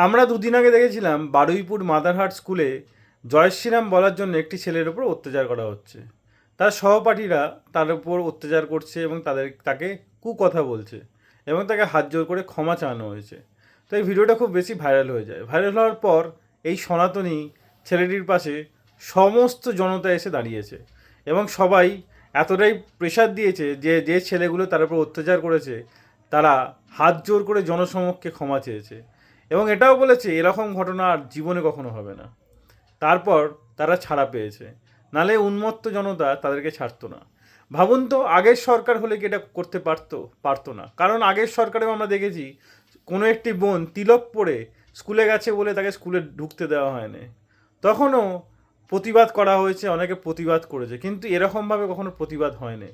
আমরা দুদিন আগে দেখেছিলাম বারুইপুর মাদারহাট স্কুলে জয় শ্রীরাম বলার জন্য একটি ছেলের উপর অত্যাচার করা হচ্ছে। তার সহপাঠীরা তার উপর অত্যাচার করছে এবং তাকে কুকথা বলছে এবং তাকে হাত জোর করে ক্ষমা চাওয়ানো হয়েছে। তো এই ভিডিওটা খুব বেশি ভাইরাল হয়ে যায়। ভাইরাল হওয়ার পর এই সনাতনী ছেলেটির পাশে সমস্ত জনতা এসে দাঁড়িয়েছে এবং সবাই এতটাই প্রেশার দিয়েছে যে যে ছেলেগুলো তার উপর অত্যাচার করেছে তারা হাত জোর করে জনসমক্ষে ক্ষমা চেয়েছে এবং এটাও বলেছে এরকম ঘটনা আর জীবনে কখনো হবে না। তারপর তারা ছাড়া পেয়েছে, নালে উন্মত্ত জনতা তাদেরকে ছাড়তো না। ভাবুন তো, আগের সরকার হলে কি এটা করতে পারতো না। কারণ আগের সরকারেও আমরা দেখেছি কোনো একটি বোন তিলক পরে স্কুলে গেছে বলে তাকে স্কুলে ঢুকতে দেওয়া হয়নি, তখনও প্রতিবাদ করা হয়েছে, অনেকে প্রতিবাদ করেছে, কিন্তু এরকমভাবে কখনো প্রতিবাদ হয়নি।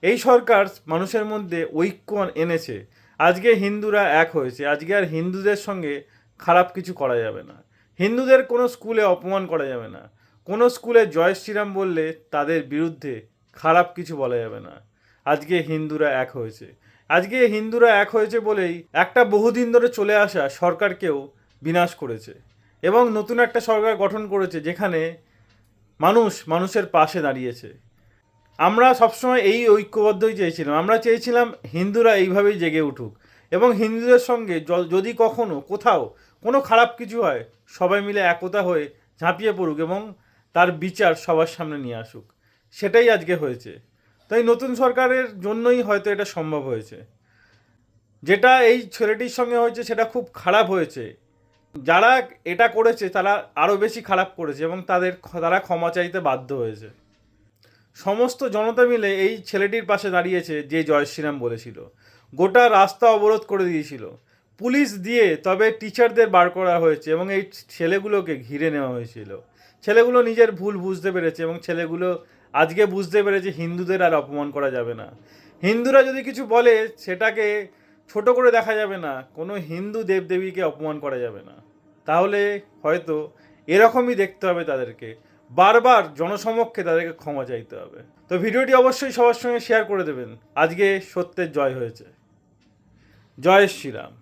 এই সরকার মানুষের মধ্যে ঐক্য এনেছে। আজকে হিন্দুরা এক হয়েছে, আজকে আর হিন্দুদের সঙ্গে খারাপ কিছু করা যাবে না। হিন্দুদের কোনো স্কুলে অপমান করা যাবে না। কোনো স্কুলে জয় শ্রীরাম বললে তাদের বিরুদ্ধে খারাপ কিছু বলা যাবে না। আজকে হিন্দুরা এক হয়েছে। আজকে হিন্দুরা এক হয়েছে বলেই একটা বহুদিন ধরে চলে আসা সরকারকেও বিনাশ করেছে এবং নতুন একটা সরকার গঠন করেছে যেখানে মানুষের পাশে দাঁড়িয়েছে। আমরা সবসময় এই ঐক্যবদ্ধই চেয়েছিলাম। আমরা চেয়েছিলাম হিন্দুরা এইভাবেই জেগে উঠুক এবং হিন্দুদের সঙ্গে যদি কখনো কোথাও কোনো খারাপ কিছু হয় সবাই মিলে একতা হয়ে ঝাঁপিয়ে পড়ুক এবং তার বিচার সবার সামনে নিয়ে আসুক। সেটাই আজকে হয়েছে। তাই নতুন সরকারের জন্যই হয়তো এটা সম্ভব হয়েছে। যেটা এই ছেলেটির সঙ্গে হয়েছে সেটা খুব খারাপ হয়েছে। যারা এটা করেছে তারা আরও বেশি খারাপ করেছে এবং তারা ক্ষমা চাইতে বাধ্য হয়েছে। সমস্ত জনতা মিলে এই ছেলেটির পাশে দাঁড়িয়েছে যে জয় শ্রীরাম বলেছিল। গোটা রাস্তা অবরোধ করে দিয়েছিল পুলিশ দিয়ে, তবে টিচারদের বার করা হয়েছে এবং এই ছেলেগুলোকে ঘিরে নেওয়া হয়েছিল। ছেলেগুলো নিজের ভুল বুঝতে পেরেছে এবং ছেলেগুলো আজকে বুঝতে পেরেছে হিন্দুদের আর অপমান করা যাবে না। হিন্দুরা যদি কিছু বলে সেটাকে ছোট করে দেখা যাবে না, কোনো হিন্দু দেবদেবীকে অপমান করা যাবে না। তাহলে হয়তো এরকমই দেখতে হবে তাদেরকে, বারবার জনসমক্ষে তাদেরকে ক্ষমা চাইতে হবে। তো ভিডিওটি অবশ্যই সবার সঙ্গে শেয়ার করে দেবেন। আজকে সত্যের জয় হয়েছে। জয় শ্রীরাম।